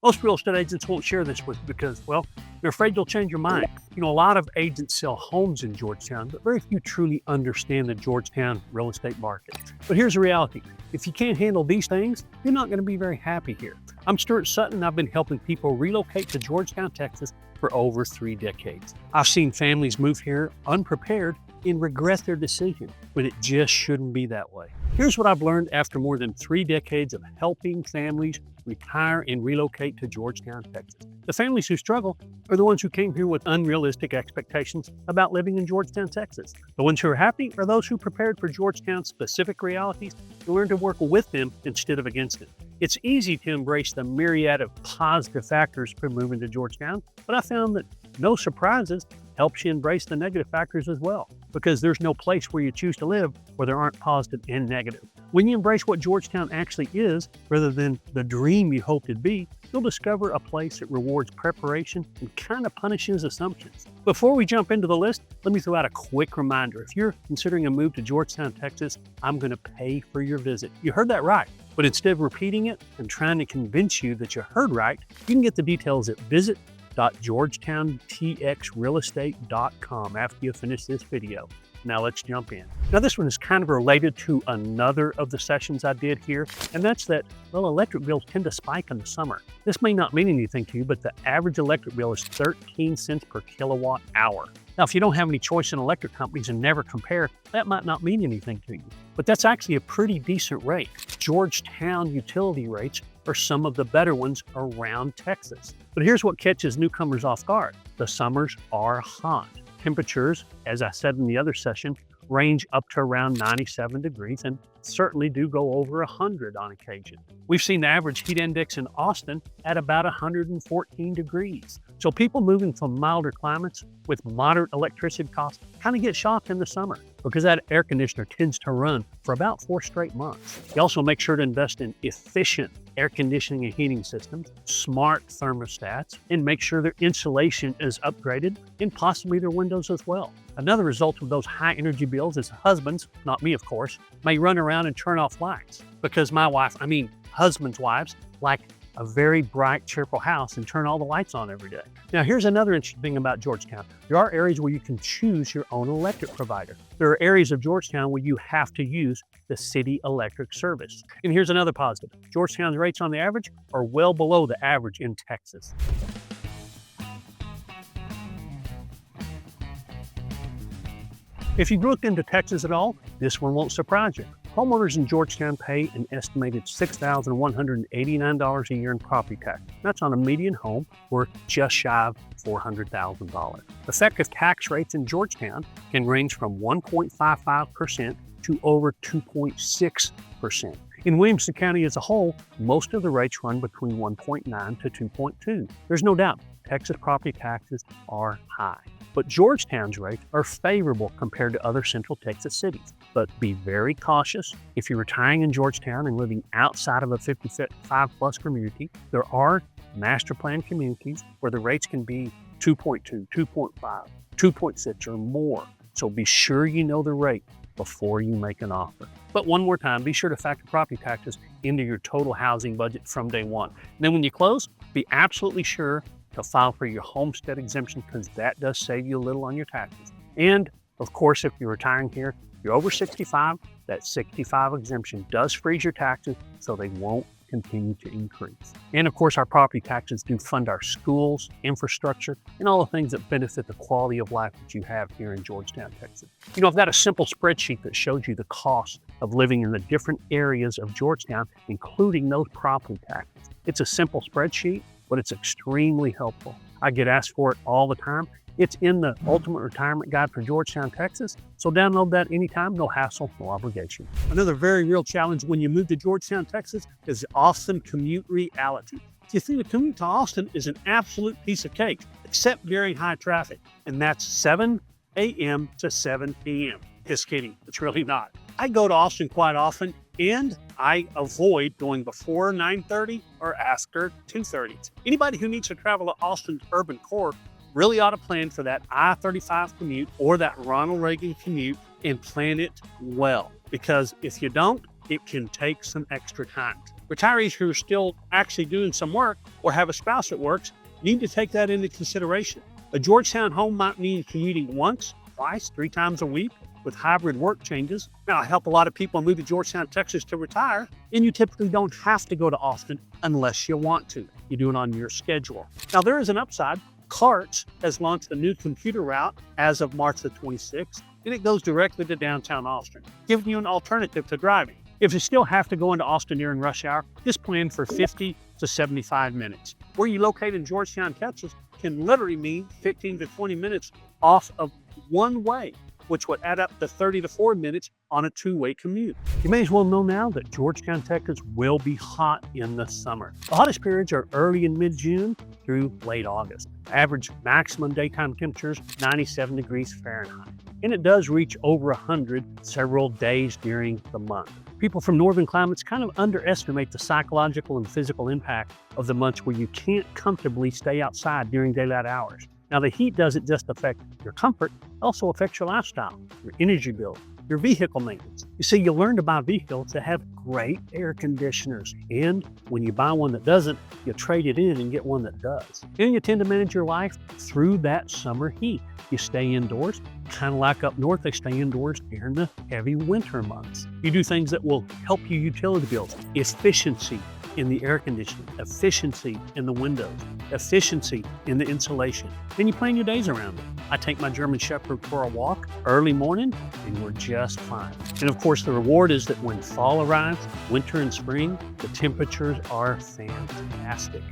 Most real estate agents won't share this with you because, well, they're afraid you'll change your mind. A lot of agents sell homes in Georgetown, but very few truly understand the Georgetown real estate market. But here's the reality. If you can't handle these things, you're not going to be very happy here. I'm Stuart Sutton, and I've been helping people relocate to Georgetown, Texas for over 3 decades. I've seen families move here unprepared and regret their decision, but it just shouldn't be that way. Here's what I've learned after more than 3 decades of helping families retire and relocate to Georgetown, Texas. The families who struggle are the ones who came here with unrealistic expectations about living in Georgetown, Texas. The ones who are happy are those who prepared for Georgetown's specific realities and learned to work with them instead of against them. It's easy to embrace the myriad of positive factors for moving to Georgetown, but I found that no surprises helps you embrace the negative factors as well, because there's no place where you choose to live where there aren't positive and negative. When you embrace what Georgetown actually is, rather than the dream you hoped it'd be, you'll discover a place that rewards preparation and kind of punishes assumptions. Before we jump into the list, let me throw out a quick reminder. If you're considering a move to Georgetown, Texas, I'm going to pay for your visit. You heard that right. But instead of repeating it and trying to convince you that you heard right, you can get the details at visit.georgetowntxrealestate.com after you finish this video. Now let's jump in. Now this one is kind of related to another of the sessions I did here, and that's that, well, electric bills tend to spike in the summer. This may not mean anything to you, but the average electric bill is 13 cents per kilowatt hour. Now, if you don't have any choice in electric companies and never compare, that might not mean anything to you. But that's actually a pretty decent rate. Georgetown utility rates are some of the better ones around Texas. But here's what catches newcomers off guard. The summers are hot. Temperatures, as I said in the other session, range up to around 97 degrees and certainly do go over 100 on occasion. We've seen the average heat index in Austin at about 114 degrees. So people moving from milder climates with moderate electricity costs kind of get shocked in the summer because that air conditioner tends to run for about 4 straight months. You also make sure to invest in efficient air conditioning and heating systems, smart thermostats, and make sure their insulation is upgraded and possibly their windows as well. Another result of those high energy bills is husbands, not me of course, may run around and turn off lights because husbands' wives like a very bright, cheerful house and turn all the lights on every day. Now, here's another interesting thing about Georgetown. There are areas where you can choose your own electric provider. There are areas of Georgetown where you have to use the city electric service. And here's another positive. Georgetown's rates on the average are well below the average in Texas. If you've looked into Texas at all, this one won't surprise you. Homeowners in Georgetown pay an estimated $6,189 a year in property tax. That's on a median home worth just shy of $400,000. Effective tax rates in Georgetown can range from 1.55% to over 2.6%. In Williamson County as a whole, most of the rates run between 1.9 to 2.2. There's no doubt Texas property taxes are high. But Georgetown's rates are favorable compared to other central Texas cities. But be very cautious. If you're retiring in Georgetown and living outside of a 55 plus community, there are master plan communities where the rates can be 2.2, 2.5, 2.6 or more. So be sure you know the rate before you make an offer. But one more time, be sure to factor property taxes into your total housing budget from day one. And then when you close, be absolutely sure to file for your homestead exemption because that does save you a little on your taxes. And of course, if you're retiring here, you're over 65, that 65 exemption does freeze your taxes so they won't continue to increase. And of course, our property taxes do fund our schools, infrastructure, and all the things that benefit the quality of life that you have here in Georgetown, Texas. I've got a simple spreadsheet that shows you the cost of living in the different areas of Georgetown, including those property taxes. It's a simple spreadsheet, but it's extremely helpful. I get asked for it all the time. It's in the Ultimate Retirement Guide for Georgetown, Texas. So download that anytime, no hassle, no obligation. Another very real challenge when you move to Georgetown, Texas is the Austin commute reality. You see, the commute to Austin is an absolute piece of cake, except during high traffic. And that's 7 a.m. to 7 p.m. Just kidding, it's really not. I go to Austin quite often and I avoid going before 9:30 or after 2:30. Anybody who needs to travel to Austin's urban core really ought to plan for that I-35 commute or that Ronald Reagan commute and plan it well. Because if you don't, it can take some extra time. Retirees who are still actually doing some work or have a spouse that works need to take that into consideration. A Georgetown home might mean commuting once, twice, 3 times a week with hybrid work changes. Now, I help a lot of people move to Georgetown, Texas to retire, and you typically don't have to go to Austin unless you want to. You do it on your schedule. Now, there is an upside. CARTS has launched a new computer route as of March the 26th, and it goes directly to downtown Austin, giving you an alternative to driving. If you still have to go into Austin during rush hour, just plan for 50 to 75 minutes. Where you locate in Georgetown, Texas can literally mean 15 to 20 minutes off of one way, which would add up to 30 to 40 minutes on a 2-way commute. You may as well know now that Georgetown, Texas will be hot in the summer. The hottest periods are early and mid-June through late August. Average maximum daytime temperatures, 97 degrees Fahrenheit. And it does reach over 100 several days during the month. People from northern climates kind of underestimate the psychological and physical impact of the months where you can't comfortably stay outside during daylight hours. Now, the heat doesn't just affect your comfort, it also affects your lifestyle, your energy bill, your vehicle maintenance. You see, you learn to buy vehicles that have great air conditioners. And when you buy one that doesn't, you trade it in and get one that does. And you tend to manage your life through that summer heat. You stay indoors, kind of like up north, they stay indoors during the heavy winter months. You do things that will help you utility bills, efficiency in the air conditioning, efficiency in the windows, efficiency in the insulation. Then you plan your days around it. I take my German Shepherd for a walk early morning and we're just fine. And of course, the reward is that when fall arrives, winter and spring, the temperatures are fantastic.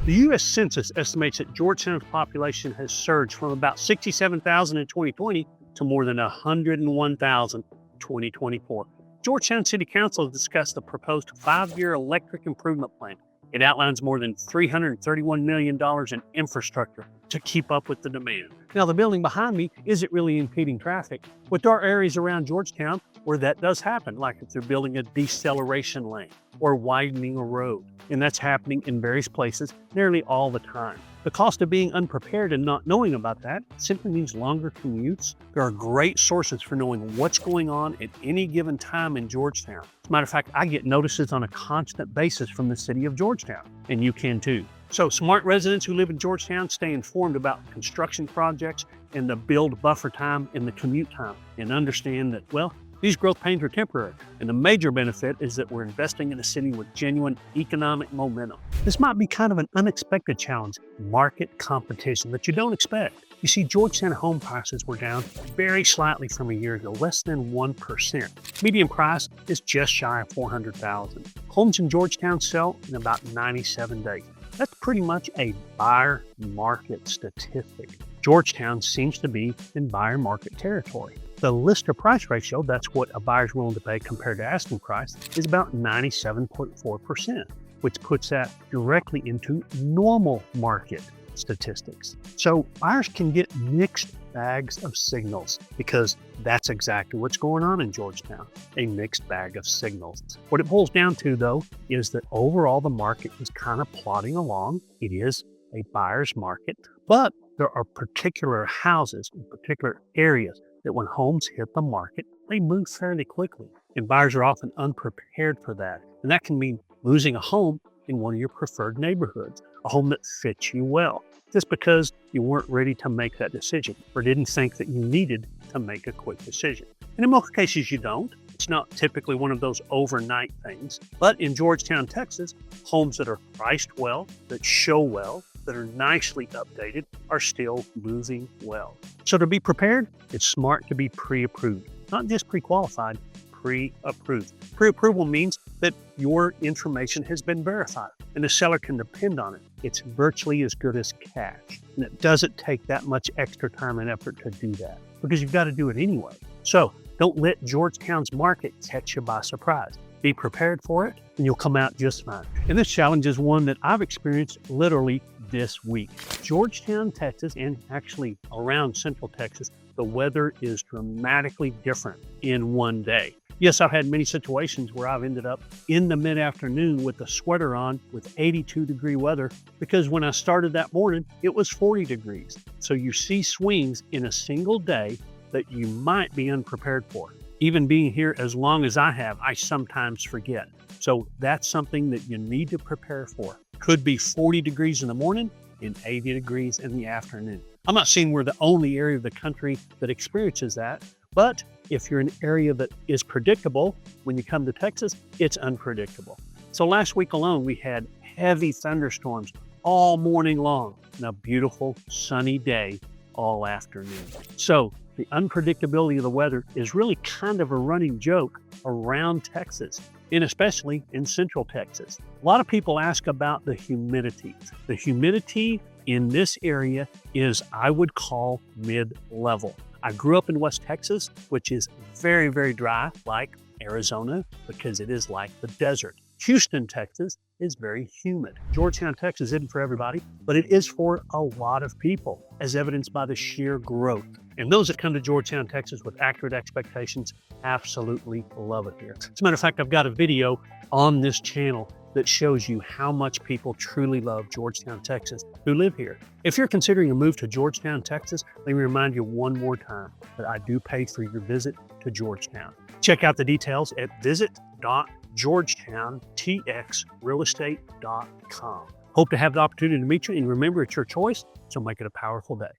The U.S. Census estimates that Georgetown's population has surged from about 67,000 in 2020 to more than 101,000 in 2024. Georgetown City Council has discussed the proposed 5-year electric improvement plan. It outlines more than $331 million in infrastructure to keep up with the demand. Now, the building behind me isn't really impeding traffic, but there are areas around Georgetown where that does happen, like if they're building a deceleration lane or widening a road. And that's happening in various places nearly all the time. The cost of being unprepared and not knowing about that simply means longer commutes. There are great sources for knowing what's going on at any given time in Georgetown. As a matter of fact, I get notices on a constant basis from the city of Georgetown, and you can too. So smart residents who live in Georgetown stay informed about construction projects and the build buffer time and the commute time, and understand that, well, these growth pains are temporary, and the major benefit is that we're investing in a city with genuine economic momentum. This might be kind of an unexpected challenge, market competition that you don't expect. You see, Georgetown home prices were down very slightly from a year ago, less than 1%. Median price is just shy of $400,000. Homes in Georgetown sell in about 97 days. That's pretty much a buyer market statistic. Georgetown seems to be in buyer market territory. The list to price ratio, that's what a buyer's willing to pay compared to asking price, is about 97.4%, which puts that directly into normal market statistics. So buyers can get mixed bags of signals because that's exactly what's going on in Georgetown, a mixed bag of signals. What it boils down to, though, is that overall the market is kind of plodding along. It is a buyer's market, but there are particular houses in particular areas that when homes hit the market, they move fairly quickly. And buyers are often unprepared for that. And that can mean losing a home in one of your preferred neighborhoods, a home that fits you well, just because you weren't ready to make that decision or didn't think that you needed to make a quick decision. And in most cases, you don't. It's not typically one of those overnight things. But in Georgetown, Texas, homes that are priced well, that show well, that are nicely updated are still moving well. So to be prepared, it's smart to be pre-approved, not just pre-qualified, pre-approved. Pre-approval means that your information has been verified and the seller can depend on it. It's virtually as good as cash. And it doesn't take that much extra time and effort to do that because you've got to do it anyway. So don't let Georgetown's market catch you by surprise. Be prepared for it and you'll come out just fine. And this challenge is one that I've experienced literally this week. Georgetown, Texas, and actually around Central Texas, the weather is dramatically different in one day. Yes, I've had many situations where I've ended up in the mid-afternoon with a sweater on with 82-degree weather because when I started that morning, it was 40 degrees. So you see swings in a single day that you might be unprepared for. Even being here as long as I have, I sometimes forget. So that's something that you need to prepare for. Could be 40 degrees in the morning and 80 degrees in the afternoon. I'm not saying we're the only area of the country that experiences that, but if you're in an area that is predictable, when you come to Texas, it's unpredictable. So last week alone, we had heavy thunderstorms all morning long and a beautiful sunny day all afternoon. So the unpredictability of the weather is really kind of a running joke around Texas, and especially in Central Texas. A lot of people ask about the humidity. The humidity in this area is, I would call, mid-level. I grew up in West Texas, which is very, very dry, like Arizona, because it is like the desert. Houston, Texas is very humid. Georgetown, Texas isn't for everybody, but it is for a lot of people, as evidenced by the sheer growth. And those that come to Georgetown, Texas with accurate expectations absolutely love it here. As a matter of fact, I've got a video on this channel that shows you how much people truly love Georgetown, Texas, who live here. If you're considering a move to Georgetown, Texas, let me remind you one more time that I do pay for your visit to Georgetown. Check out the details at visit.georgetowntxrealestate.com. Hope to have the opportunity to meet you, and remember, it's your choice, so make it a powerful day.